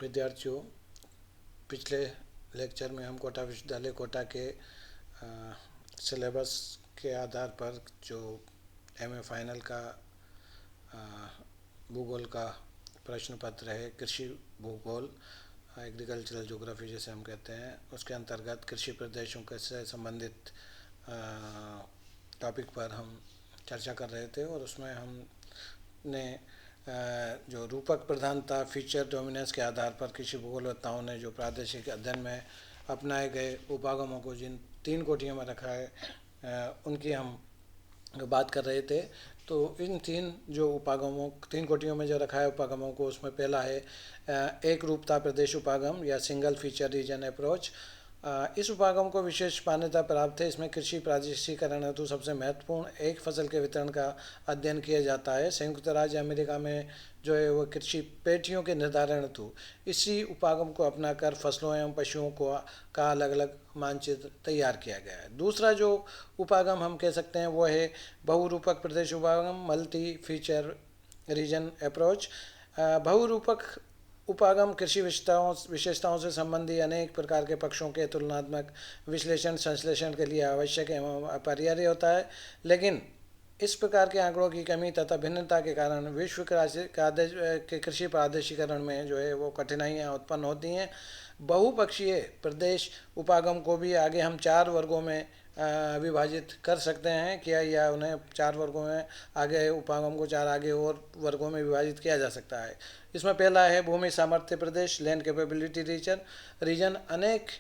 विद्यार्थियों, पिछले लेक्चर में हम कोटा विश्वविद्यालय कोटा के सिलेबस के आधार पर जो एमए फाइनल का अ, भूगोल का प्रश्न पत्र है, कृषि भूगोल, एग्रीकल्चरल ज्योग्राफी जिसे हम कहते हैं, उसके अंतर्गत कृषि प्रदेशों के से संबंधित टॉपिक पर हम चर्चा कर रहे थे। और उसमें हमने जो रूपक प्रधानता, फीचर डोमिनेंस के आधार पर कृषि भूगोलवेत्ताओं ने जो प्रादेशिक अध्ययन में अपनाए गए उपागमों को जिन 3 कोटियों में रखा है, उनकी हम बात कर रहे थे। तो इन 3 कोटियों में जो रखा है उपागमों को, उसमें पहला है एक रूपता प्रदेश उपागम या सिंगल फीचर रीजन अप्रोच। इस उपागम को विशेष मान्यता प्राप्त है। इसमें कृषि प्रादेशिकरण हेतु सबसे महत्वपूर्ण एक फसल के वितरण का अध्ययन किया जाता है। संयुक्त राज्य अमेरिका में जो है वो कृषि पेटियों के निर्धारण हेतु इसी उपागम को अपनाकर फसलों एवं पशुओं को का अलग अलग मानचित्र तैयार किया गया है। दूसरा जो उपागम हम कह सकते हैं वो है बहुरूपक प्रदेश उपागम, मल्टी फीचर रीजन अप्रोच। बहुरूपक उपागम कृषि विशेषताओं से संबंधी अनेक प्रकार के पक्षों के तुलनात्मक विश्लेषण संश्लेषण के लिए आवश्यक एवं अपरिहार्य होता है, लेकिन इस प्रकार के आंकड़ों की कमी तथा भिन्नता के कारण विश्व के कृषि प्रादेशिकरण में जो है वो कठिनाइयाँ उत्पन्न होती हैं। बहुपक्षीय प्रदेश उपागम को भी आगे हम 4 वर्गों में विभाजित कर सकते हैं किया, या उन्हें 4 वर्गों में आगे उपागम को 4 आगे और वर्गों में विभाजित किया जा सकता है। इसमें पहला है भूमि सामर्थ्य प्रदेश, लैंड कैपेबिलिटी रीजन। अनेक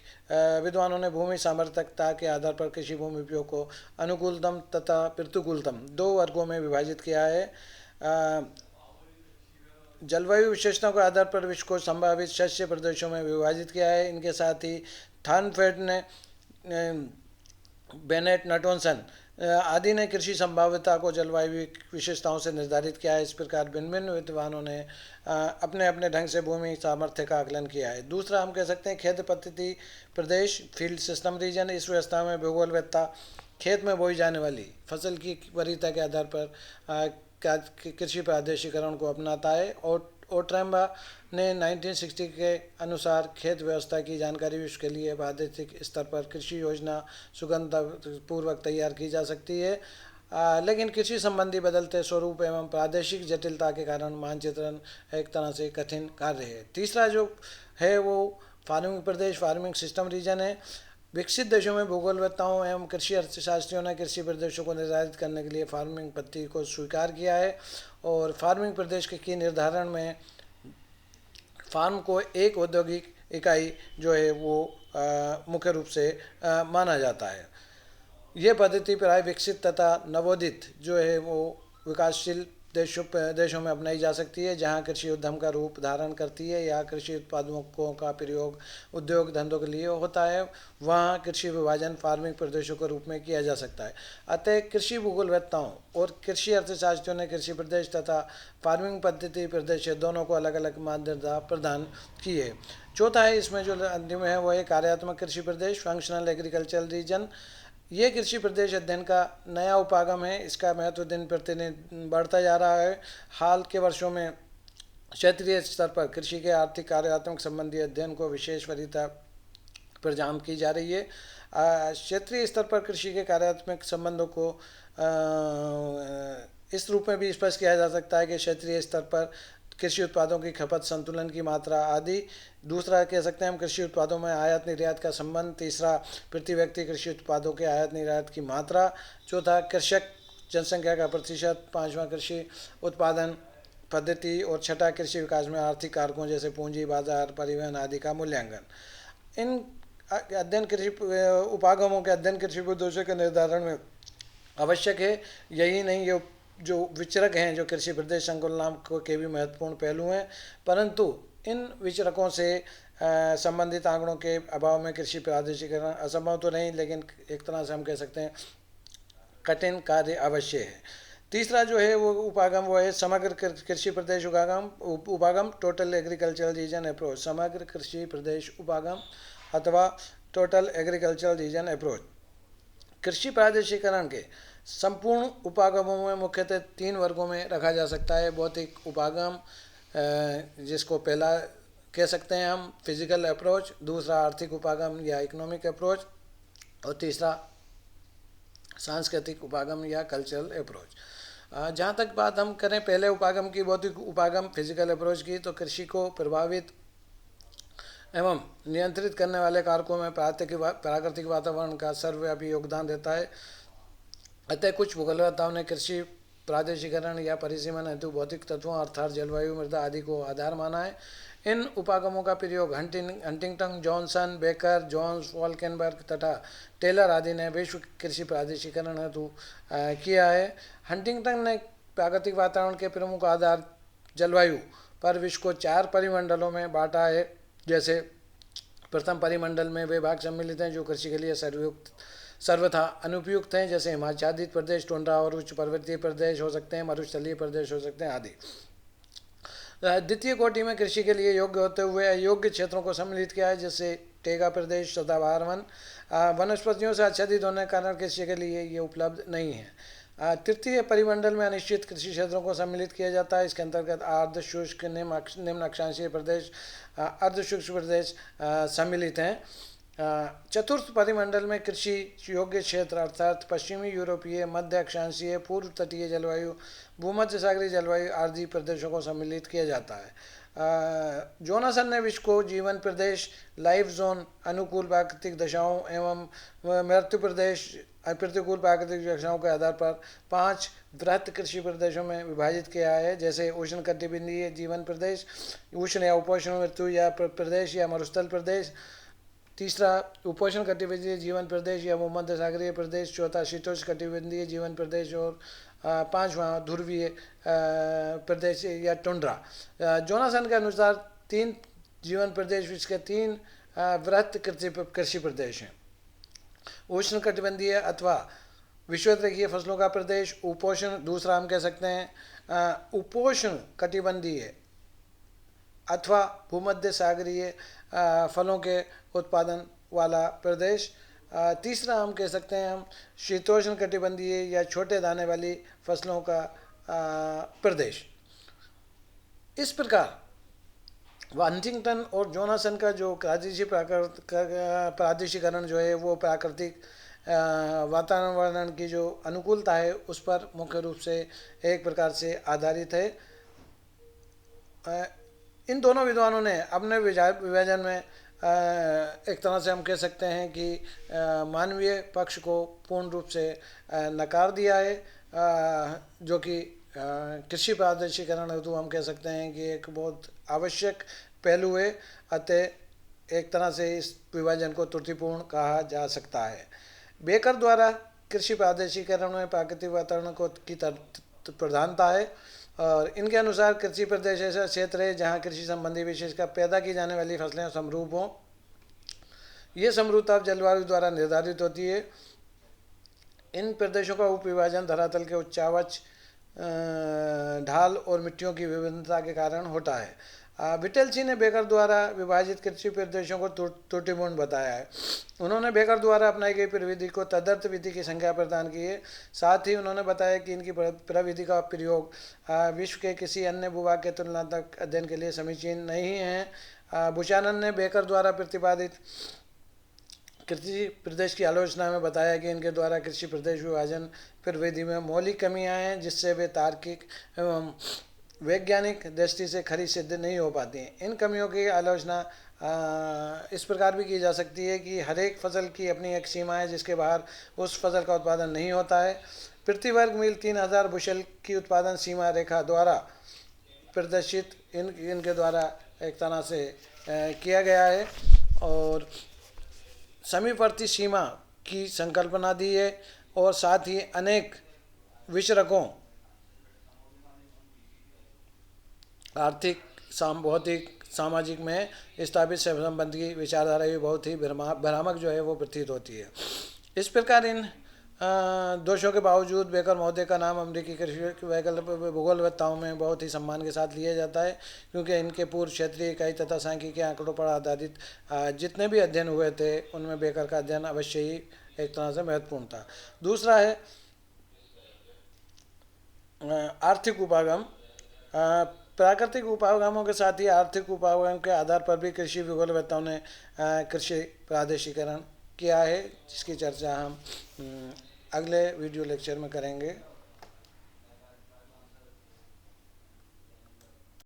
विद्वानों ने भूमि सामर्थ्यता के आधार पर कृषि भूमि उपयोग को अनुकूलतम तथा प्रतिकूलतम 2 वर्गों में विभाजित किया है। जलवायु विशेषताओं के आधार पर विश्व को संभावित शस्य प्रदेशों में विभाजित किया है। इनके साथ ही थानफेड ने, बेनेट, नटोनसन आदि ने कृषि संभाव्यता को जलवायु विशेषताओं से निर्धारित किया है। इस प्रकार भिन्न भिन्न विद्वानों ने अपने अपने ढंग से भूमि सामर्थ्य का आकलन किया है। दूसरा हम कह सकते हैं खेत पद्धति प्रदेश, फील्ड सिस्टम रीजन। इस व्यवस्था में भूगोलवेत्ता खेत में बोई जाने वाली फसल की वरीयता के आधार पर कृषि प्रादेशिकरण को अपनाता है। और ओट्रेम्बा ने 1960 के अनुसार खेत व्यवस्था की जानकारी विश्व के लिए प्रादेशिक स्तर पर कृषि योजना सुगमतापूर्वक तैयार की जा सकती है, लेकिन कृषि संबंधी बदलते स्वरूप एवं प्रादेशिक जटिलता के कारण मानचित्रण एक तरह से कठिन कार्य है। तीसरा जो है वो फार्मिंग प्रदेश, फार्मिंग सिस्टम रीजन है। विकसित देशों में भूगोलवेत्ताओं एवं कृषि अर्थशास्त्रियों ने कृषि प्रदेशों को निर्धारित करने के लिए फार्मिंग पद्धति को स्वीकार किया है। और फार्मिंग प्रदेश के निर्धारण में फार्म को एक औद्योगिक इकाई जो है वो मुख्य रूप से माना जाता है। ये पद्धति प्राय विकसित तथा नवोदित जो है वो विकासशील देशों में अपनाई जा सकती है, जहाँ कृषि उद्यम का रूप धारण करती है या कृषि उत्पादों का प्रयोग उद्योग धंधों के लिए होता है। वहाँ कृषि विभाजन फार्मिंग प्रदेशों के रूप में किया जा सकता है। अतः कृषि भूगोलवेत्ताओं और कृषि अर्थशास्त्रियों ने कृषि प्रदेश तथा फार्मिंग पद्धति प्रदेश दोनों को अलग अलग मान्यता प्रदान की है। चौथा है इसमें जो अंतिम है वो है कार्यात्मक कृषि प्रदेश, फंक्शनल एग्रीकल्चरल रीजन। ये कृषि प्रदेश अध्ययन का नया उपागम है। इसका महत्व दिन प्रतिदिन बढ़ता जा रहा है। हाल के वर्षों में क्षेत्रीय स्तर पर कृषि के आर्थिक कार्यात्मक संबंधी अध्ययन को विशेष वरीयता प्रदान की जा रही है। क्षेत्रीय स्तर पर कृषि के कार्यात्मक संबंधों को इस रूप में भी स्पष्ट किया जा सकता है कि क्षेत्रीय स्तर पर कृषि उत्पादों की खपत, संतुलन की मात्रा आदि। दूसरा कह सकते हैं हम कृषि उत्पादों में आयात निर्यात का संबंध। तीसरा प्रति व्यक्ति कृषि उत्पादों के आयात निर्यात की मात्रा। चौथा कृषक जनसंख्या का प्रतिशत। पांचवा कृषि उत्पादन पद्धति। और छठा कृषि विकास में आर्थिक कारकों जैसे पूंजी बाजार, परिवहन आदि का मूल्यांकन। इन अध्ययन कृषि उपागमों के अध्ययन कृषि उद्देश्यों के निर्धारण में आवश्यक है। यही नहीं, ये जो विचरक हैं जो कृषि प्रदेश संकुलनाम के भी महत्वपूर्ण पहलू हैं, परंतु इन विचरकों से संबंधित आंकड़ों के अभाव में कृषि प्रादेशिकरण असंभव तो नहीं, लेकिन एक तरह से हम कह सकते हैं कठिन कार्य अवश्य है। तीसरा जो है वो उपागम वो है समग्र कृषि प्रदेश उपागम, टोटल एग्रीकल्चरल रीजन अप्रोच। समग्र कृषि प्रदेश उपागम अथवा टोटल एग्रीकल्चरल रीजन अप्रोच कृषि प्रादेशिकरण के संपूर्ण उपागमों में मुख्यतः 3 वर्गों में रखा जा सकता है। भौतिक उपागम, जिसको पहला कह सकते हैं हम फिजिकल अप्रोच, दूसरा आर्थिक उपागम या इकोनॉमिक अप्रोच, और तीसरा सांस्कृतिक उपागम या कल्चरल अप्रोच। जहाँ तक बात हम करें पहले उपागम की, भौतिक उपागम फिजिकल अप्रोच की, तो कृषि को प्रभावित एवं नियंत्रित करने वाले कारकों में प्राकृतिक वातावरण का सर्वव्यापी योगदान रहता है। अतः कुछ भूगोलवेत्ताओं ने कृषि प्रादेशिकरण या परिसीमन हेतु भौतिक तत्वों अर्थात जलवायु, मृदा आदि को आधार माना है। इन उपागमों का प्रयोग हंटिंगटन, जॉनसन, बेकर, जोन्स, वॉल्केनबर्ग तथा टेलर आदि ने विश्व कृषि प्रादेशिकरण हेतु किया है। हंटिंगटन ने प्राकृतिक वातावरण के प्रमुख आधार जलवायु पर विश्व को 4 परिमंडलों में बांटा है। जैसे प्रथम परिमंडल में वे भाग सम्मिलित हैं जो कृषि के लिए सर्वथा अनुपयुक्त हैं, जैसे हिमाच्छादित प्रदेश, टुंड्रा और उच्च पर्वतीय प्रदेश हो सकते हैं, मरुस्थलीय प्रदेश हो सकते हैं आदि। द्वितीय कोटि में कृषि के लिए योग्य होते हुए अयोग्य क्षेत्रों को सम्मिलित किया है, जैसे टेगा प्रदेश, सदाबहार वन वनस्पतियों से आच्छादित होने के कारण कृषि के लिए ये उपलब्ध नहीं है। तृतीय परिमंडल में अनिश्चित कृषि क्षेत्रों को सम्मिलित किया जाता है। इसके अंतर्गत अर्ध शुष्क, निम्न अक्षांशीय प्रदेश, अर्ध शुष्क प्रदेश सम्मिलित हैं। चतुर्थ परिमंडल में कृषि योग्य क्षेत्र अर्थात पश्चिमी यूरोपीय, मध्य अक्षांशीय, पूर्व तटीय जलवायु, भूमध्य सागरीय जलवायु आदि प्रदेशों को सम्मिलित किया जाता है। जोनासन ने विश्व को जीवन प्रदेश, लाइफ जोन, अनुकूल प्राकृतिक दशाओं एवं मृत्यु प्रदेश, प्रतिकूल प्राकृतिक दशाओं के आधार पर 5 वृहत कृषि प्रदेशों में विभाजित किया है, जैसे उष्ण कटिबंधीय जीवन प्रदेश, उष्ण या उपोष्ण मृत्यु या प्रदेश या मरुस्थल प्रदेश, तीसरा उपोष्ण कटिबंधीय जीवन प्रदेश या भूमध्य सागरीय प्रदेश, चौथा शीतोष्ण कटिबंधीय जीवन प्रदेश और पांचवा ध्रुवीय प्रदेश या टुंड्रा। जोनासन के अनुसार 3 जीवन प्रदेश विश्व के 3 वृहत कृषि प्रदेश हैं। उष्ण कटिबंधीय अथवा विषुवत-रेखीय फसलों का प्रदेश, उपोष्ण, दूसरा हम कह सकते हैं उपोष्ण कटिबंधीय अथवा भूमध्य सागरीय फलों के उत्पादन वाला प्रदेश, तीसरा हम कह सकते हैं हम शीतोष्ण कटिबंधीय या छोटे दाने वाली फसलों का प्रदेश। इस प्रकार हंटिंगटन और जोनासन का जो प्रादेशिकरण जो है वो प्राकृतिक वातावरण की जो अनुकूलता है उस पर मुख्य रूप से एक प्रकार से आधारित है। इन दोनों विद्वानों ने अपने विभाजन में एक तरह से हम कह सकते हैं कि मानवीय पक्ष को पूर्ण रूप से नकार दिया है, जो कि कृषि प्रादेशिकरण हेतु हम कह सकते हैं कि एक बहुत आवश्यक पहलू है। अतः एक तरह से इस विभाजन को त्रुटिपूर्ण कहा जा सकता है। बेकर द्वारा कृषि प्रादेशिकरण में प्राकृतिक वातावरण को की प्रधानता है और इनके अनुसार कृषि प्रदेश ऐसा क्षेत्र है जहाँ कृषि संबंधी विशेषकर पैदा की जाने वाली फसलें समरूप हों। ये समरूपता जलवायु द्वारा निर्धारित होती है। इन प्रदेशों का उपविभाजन धरातल के उच्चावच, ढाल और मिट्टियों की विभिन्नता के कारण होता है। विटेल्सी ने बेकर द्वारा विभाजित कृषि प्रदेशों को त्रुटिपूर्ण बताया है। उन्होंने बेकर द्वारा अपनाई गई प्रविधि को तदर्थ विधि की संज्ञा प्रदान की है। साथ ही उन्होंने बताया कि इनकी प्रविधि का प्रयोग विश्व के किसी अन्य भूभाग के तुलनात्मक अध्ययन के लिए समीचीन नहीं है। बुचानन ने बेकर द्वारा प्रतिपादित कृषि प्रदेश की आलोचना में बताया कि इनके द्वारा कृषि प्रदेश विभाजन प्रविधि में मौलिक कमियां हैं जिससे वे तार्किक एवं वैज्ञानिक दृष्टि से खरी सिद्ध नहीं हो पाती हैं। इन कमियों की आलोचना इस प्रकार भी की जा सकती है कि हर एक फसल की अपनी एक सीमा है जिसके बाहर उस फसल का उत्पादन नहीं होता है। प्रति वर्ग मील 3000 बुशल की उत्पादन सीमा रेखा द्वारा प्रदर्शित इनके द्वारा एक तरह से किया गया है और समीपवर्ती सीमा की संकल्पना दी है और साथ ही अनेक विचरकों, आर्थिक, भौतिक, सामाजिक में स्थापित संबंध की विचारधारा भी बहुत ही भ्रामक जो है वो प्रतीत होती है। इस प्रकार इन दोषों के बावजूद बेकर महोदय का नाम अमेरिकी कृषि भूगोलवेत्ताओं में बहुत ही सम्मान के साथ लिया जाता है क्योंकि इनके पूर्व क्षेत्रीय इकाई तथा सांख्यिकी आंकड़ों पर आधारित जितने भी अध्ययन हुए थे उनमें बेकर का अध्ययन अवश्य ही एक तरह से महत्वपूर्ण था। दूसरा है आर्थिक उपागम। प्राकृतिक उपागमों के साथ ही आर्थिक उपागम के आधार पर भी कृषि भूगोलवेत्ताओं ने कृषि प्रादेशिकरण किया है, जिसकी चर्चा हम अगले वीडियो लेक्चर में करेंगे।